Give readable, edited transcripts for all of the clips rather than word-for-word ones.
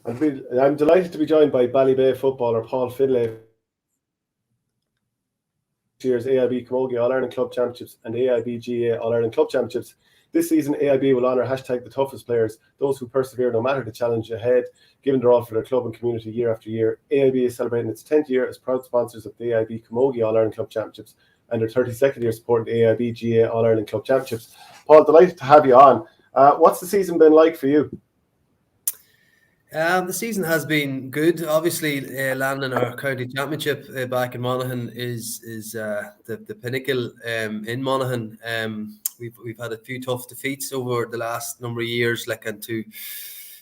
I'm delighted to be joined by Ballybay footballer Paul Finlay. Year's AIB Camogie All-Ireland Club Championships and AIB GA All-Ireland Club Championships. This season, AIB will honour #the toughest players, those who persevere no matter the challenge ahead, giving their all for their club and community year after year. AIB is celebrating its 10th year as proud sponsors of the AIB Camogie All-Ireland Club Championships and their 32nd year supporting the AIB GA All-Ireland Club Championships. Paul, delighted to have you on. What's the season been like for you? The season has been good. Obviously, landing our county championship back in Monaghan is the pinnacle in Monaghan. We've had a few tough defeats over the last number of years, and to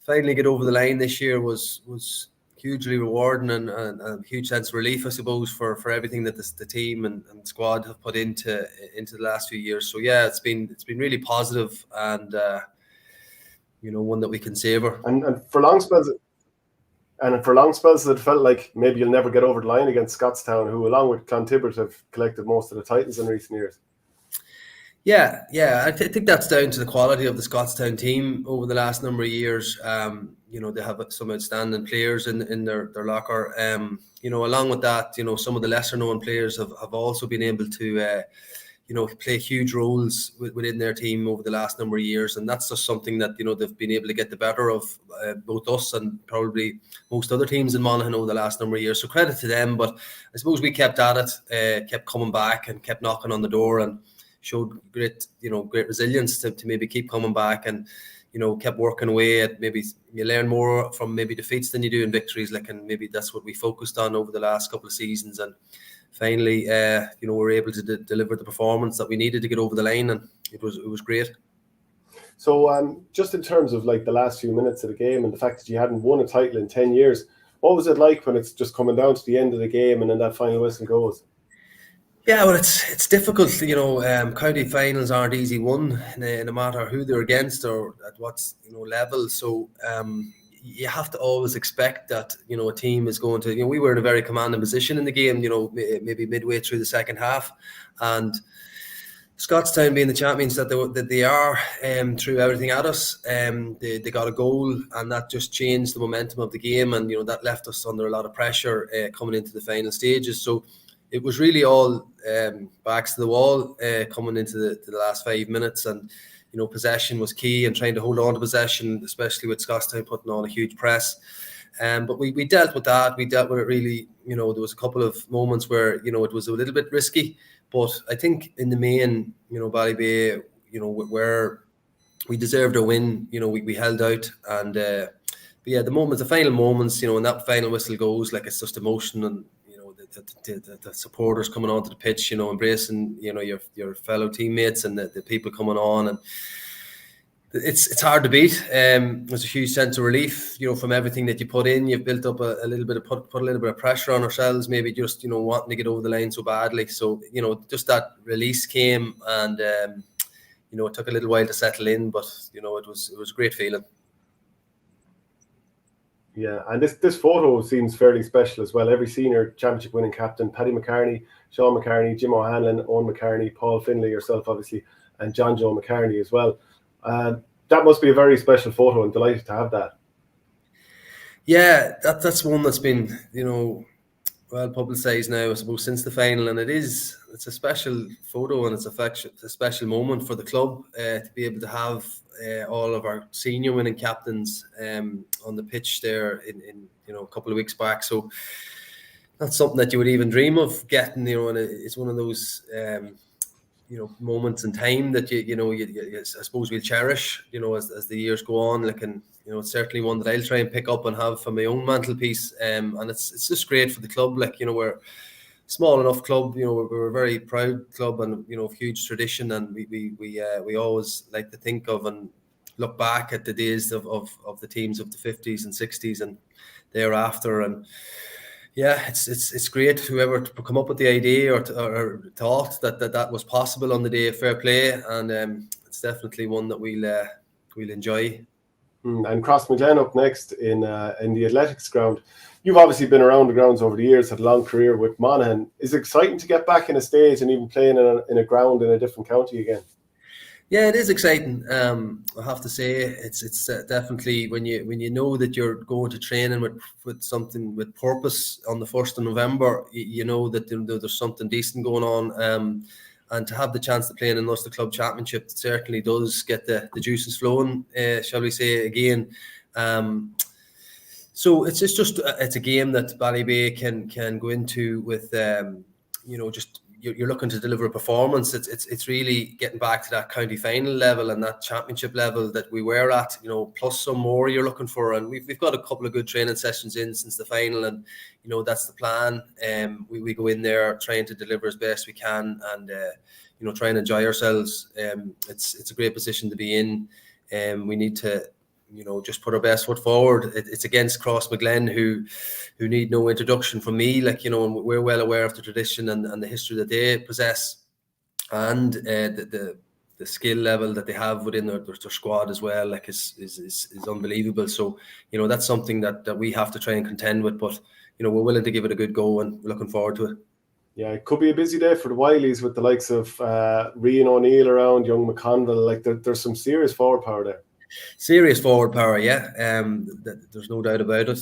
finally get over the line this year was hugely rewarding and a huge sense of relief, I suppose, for everything that the team and squad have put into the last few years. So yeah, it's been really positive and one that we can savour. And for long spells, it felt like maybe you'll never get over the line against Scottstown, who, along with Clontibbert, have collected most of the titles in recent years. Yeah, I think that's down to the quality of the Scottstown team over the last number of years. They have some outstanding players in their locker. Along with that, some of the lesser known players have also been able to play huge roles within their team over the last number of years, and that's just something that they've been able to get the better of, both us and probably most other teams in Monaghan over the last number of years. So credit to them, but I suppose we kept at it, kept coming back and kept knocking on the door, and showed great resilience to maybe keep coming back and kept working away at. Maybe you learn more from maybe defeats than you do in victories, and maybe that's what we focused on over the last couple of seasons. And finally, we were able to deliver the performance that we needed to get over the line, and it was great. So, just in terms of the last few minutes of the game and the fact that you hadn't won a title in 10 years, what was it like when it's just coming down to the end of the game and then that final whistle goes? Yeah, well, it's difficult. County finals aren't easy won, no matter who they're against or at what level. So you have to always expect that a team is going to. We were in a very commanding position in the game. Maybe midway through the second half, and Scottstown, being the champions that they are, threw everything at us. They got a goal, and that just changed the momentum of the game, and that left us under a lot of pressure coming into the final stages. So it was really all backs to the wall coming into the last 5 minutes, and possession was key, and trying to hold on to possession, especially with Scottstown putting on a huge press. But we dealt with that. We dealt with it really. There was a couple of moments where it was a little bit risky, but I think in the main, Ballybay, where we deserved a win. We held out, and but yeah, the final moments, when that final whistle goes, it's just emotion, and the supporters coming onto the pitch, embracing, your fellow teammates and the people coming on, and it's hard to beat. There's a huge sense of relief, from everything that you put in. You've built up a little bit of put a little bit of pressure on ourselves, maybe just wanting to get over the line so badly. So just that release came, and it took a little while to settle in, but it was a great feeling. Yeah, and this photo seems fairly special as well. Every senior championship winning captain, Paddy McCartney, Sean McCartney, Jim O'Hanlon, Owen McCartney, Paul Finlay, yourself obviously, and John Joe McCartney as well. That must be a very special photo, and delighted to have that. Yeah, that's one that's been well publicised now, I suppose, since the final, and it's a special photo, and it's a special moment for the club to be able to have all of our senior winning captains on the pitch there in a couple of weeks back. So that's something that you would even dream of getting, and it's one of those moments in time that I suppose we'll cherish as the years go on. It's certainly one that I'll try and pick up and have for my own mantelpiece, and it's just great for the club. We're a small enough club, we're a very proud club, and huge tradition, and we always like to think of and look back at the days of the teams of the 50s and 60s and thereafter. And yeah, it's great whoever come up with the idea or thought that was possible on the day of fair play, and it's definitely one that we'll enjoy. And Crossmaglen up next in the athletics ground. You've obviously been around the grounds over the years, had a long career with Monaghan. Is it exciting to get back in a stage and even playing in a ground in a different county again? Yeah, it is exciting. I have to say, it's definitely when you know that you're going to training with something with purpose on the 1st of November, you know that there's something decent going on. And to have the chance to play in an Ulster Club Championship certainly does get the juices flowing, shall we say again. So it's a game that Ballybay can go into with just you're looking to deliver a performance. It's really getting back to that county final level and that championship level that we were at, plus some more you're looking for. And we've got a couple of good training sessions in since the final, and that's the plan. We go in there trying to deliver as best we can, and try and enjoy ourselves. It's a great position to be in. We need to just put our best foot forward. It's against Crossmaglen, who need no introduction from me. And we're well aware of the tradition and the history that they possess, and the skill level that they have within their squad as well. Is unbelievable. So that's something that we have to try and contend with. But we're willing to give it a good go, and we're looking forward to it. Yeah, it could be a busy day for the Wileys with the likes of Rian O'Neill around, young McConville. There's some serious forward power there. Serious forward power, yeah. There's no doubt about it.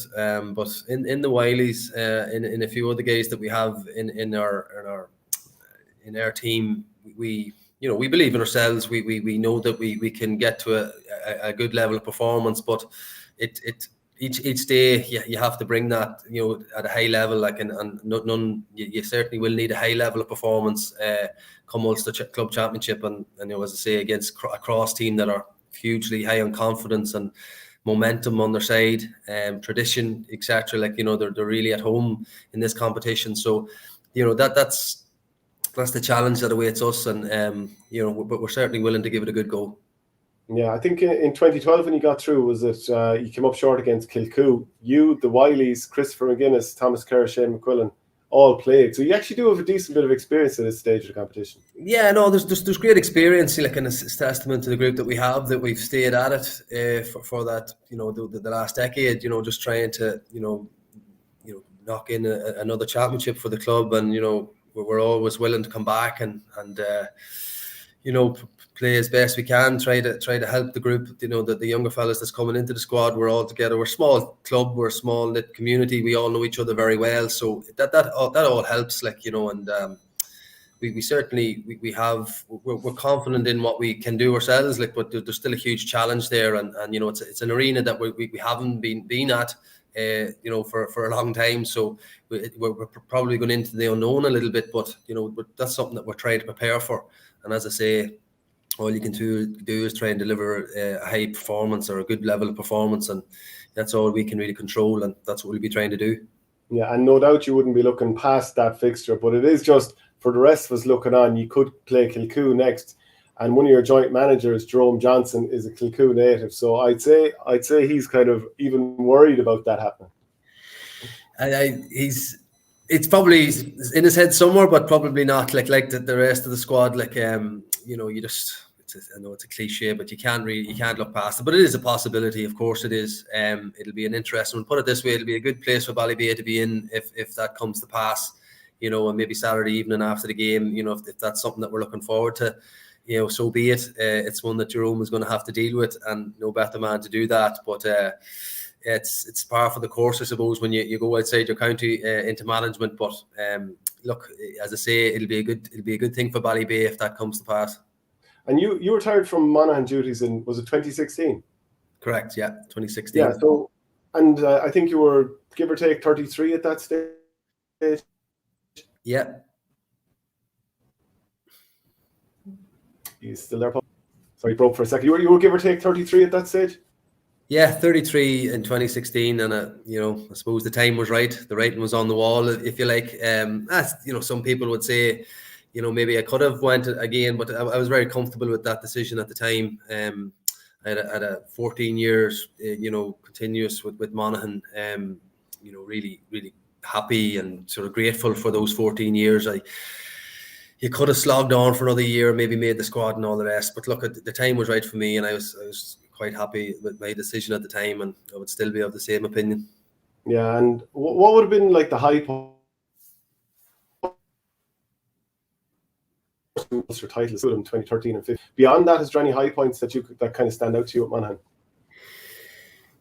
But in the Wileys, in a few other guys that we have in our team, we believe in ourselves. We know that we can get to a good level of performance, but each day you have to bring that at a high level. You certainly will need a high level of performance come Ulster Club Championship, and as I say, against a cross team that are hugely high on confidence and momentum on their side, tradition, etc. They're really at home in this competition. So that's the challenge that awaits us, and but we're certainly willing to give it a good go. Yeah, I think in 2012 when you got through, was it you came up short against Kilcoo? You, the Wileys, Christopher McGuinness, Thomas Kerr, Shane McQuillan, all played. So you actually do have a decent bit of experience at this stage of the competition. Yeah, no, there's great experience. And it's testament to the group that we have, that we've stayed at it for that the last decade. Just trying to knock in another championship for the club, and we're always willing to come back and play as best we can. Try to help the group. The younger fellas that's coming into the squad. We're all together. We're a small club. We're a small knit community. We all know each other very well. So that all helps. And we certainly we're confident in what we can do ourselves. But there's still a huge challenge there, and it's an arena that we haven't been at. For a long time, so we're probably going into the unknown a little bit, but that's something that we're trying to prepare for. And as I say, all you can do is try and deliver a high performance or a good level of performance, and that's all we can really control, and that's what we'll be trying to do. Yeah, and no doubt you wouldn't be looking past that fixture, but it is just for the rest of us looking on. You could play Kilcoo next, and one of your joint managers, Jerome Johnson, is a Kilcoo native. So I'd say he's kind of even worried about that happening. It's probably in his head somewhere, but probably not like the rest of the squad. I know it's a cliche, but you can't look past it. But it is a possibility, of course it is. It'll be an interesting one. Put it this way, it'll be a good place for Ballybay to be in if that comes to pass. And maybe Saturday evening after the game. If that's something that we're looking forward to. So be it. It's one that Jerome is going to have to deal with, and no better man to do that. But it's par for the course, I suppose, when you go outside your county into management. But look, as I say, it'll be a good thing for Ballybay if that comes to pass. And you retired from Monaghan duties in, was it 2016? Correct. Yeah, 2016. Yeah. So, and I think you were give or take 33 at that stage. Yeah. He's still there, Paul? Sorry, broke for a second. You were give or take 33 at that stage? Yeah, 33 in 2016, and I suppose the time was right. The writing was on the wall, if you like. Some people would say, maybe I could have went again, but I was very comfortable with that decision at the time. I had a 14 years, continuous with Monaghan. Really, really happy and sort of grateful for those 14 years. You could have slogged on for another year, maybe made the squad and all the rest. But look, the time was right for me, and I was quite happy with my decision at the time, and I would still be of the same opinion. Yeah, and what would have been like the high point Ulster titles in 2013 and 15. Beyond that, is there any high points that kind of stand out to you at Monaghan?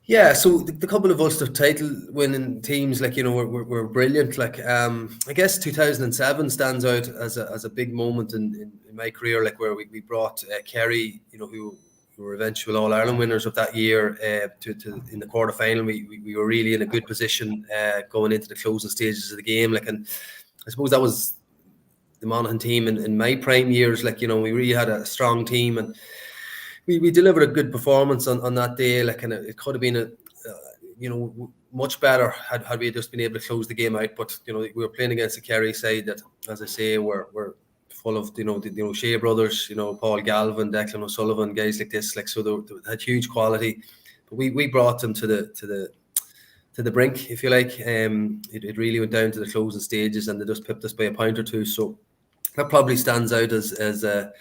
Yeah, so the couple of Ulster title winning teams, like, you know, were brilliant. Like, I guess 2007 stands out as a big moment in my career, like where we brought Kerry, you know, who were eventual All Ireland winners of that year, to in the quarter final. We were really in a good position going into the closing stages of the game. Like, and I suppose that was the Monaghan team in my prime years. Like, you know, we really had a strong team, and we delivered a good performance on that day. Like, and it could have been you know, much better had we just been able to close the game out. But, you know, we were playing against the Kerry side that, as I say, were full of, you know, the Shea brothers, you know, Paul Galvin, Declan O'Sullivan, guys like this. Like, so they had huge quality. But we brought them to the brink, if you like. It really went down to the closing stages, and they just pipped us by a point or two. So that probably stands out as the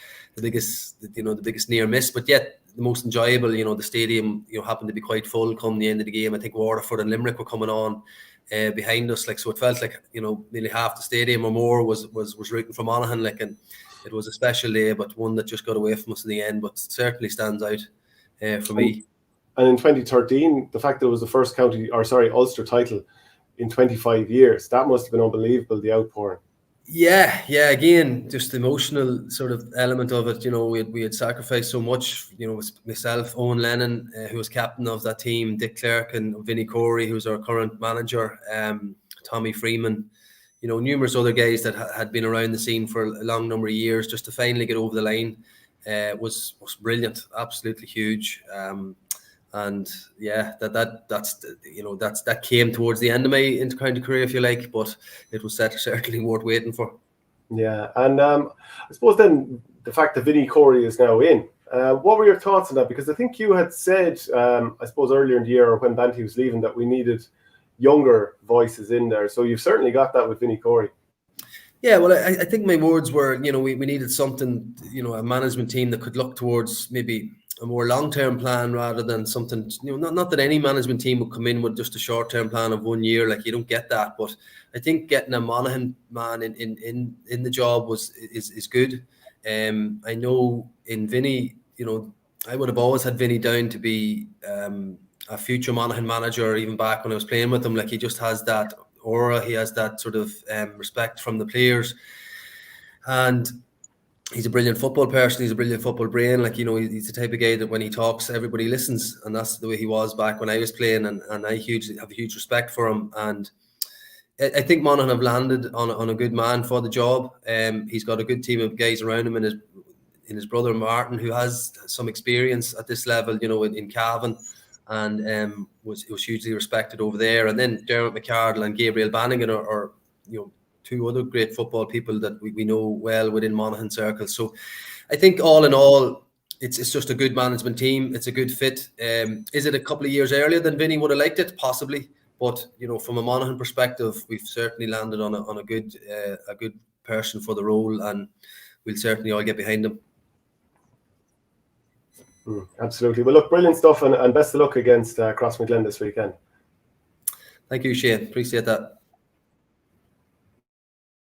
biggest near miss, but yet the most enjoyable. You know, the stadium, you know, happened to be quite full come the end of the game. I think Waterford and Limerick were coming on behind us, like, so it felt like, you know, nearly half the stadium or more was rooting for Monaghan, like, and it was a special day, but one that just got away from us in the end. But certainly stands out for me. And in 2013, the fact that it was the first Ulster title in 25 years, that must have been unbelievable, the outpouring. Yeah. Again, just the emotional sort of element of it. You know, we had sacrificed so much. You know, with myself, Owen Lennon, who was captain of that team, Dick Clark, and Vinnie Corey, who's our current manager, Tommy Freeman. You know, numerous other guys that had been around the scene for a long number of years. Just to finally get over the line was brilliant, absolutely huge. And yeah, that came towards the end of my inter-county career, if you like, but it was certainly worth waiting for. Yeah, and I suppose then the fact that Vinnie Corey is now in, what were your thoughts on that? Because I think you had said, I suppose earlier in the year, or when Banty was leaving, that we needed younger voices in there. So you've certainly got that with Vinnie Corey. Yeah, well, I think my words were, you know, we needed something, you know, a management team that could look towards maybe a more long-term plan rather than something, you know, not that any management team would come in with just a short-term plan of 1 year. Like, you don't get that, but I think getting a Monaghan man in the job is good. I know in Vinnie, you know, I would have always had Vinnie down to be a future Monaghan manager, even back when I was playing with him. Like, he just has that aura, he has that sort of respect from the players, and he's a brilliant football person. He's a brilliant football brain. Like, you know, he's the type of guy that when he talks, everybody listens. And that's the way he was back when I was playing. And I have a huge respect for him. And I think Monaghan have landed on a good man for the job. He's got a good team of guys around him, and his brother Martin, who has some experience at this level, you know, in Cavan, and was hugely respected over there. And then Dermot McCardle and Gabriel Bannigan are you know, two other great football people that we know well within Monaghan circles. So I think all in all, it's just a good management team. It's a good fit. Is it a couple of years earlier than Vinnie would have liked it? Possibly. But, you know, from a Monaghan perspective, we've certainly landed on a good person for the role, and we'll certainly all get behind him. Absolutely. Well, look, brilliant stuff, and best of luck against Crossmaglen this weekend. Thank you, Shane. Appreciate that.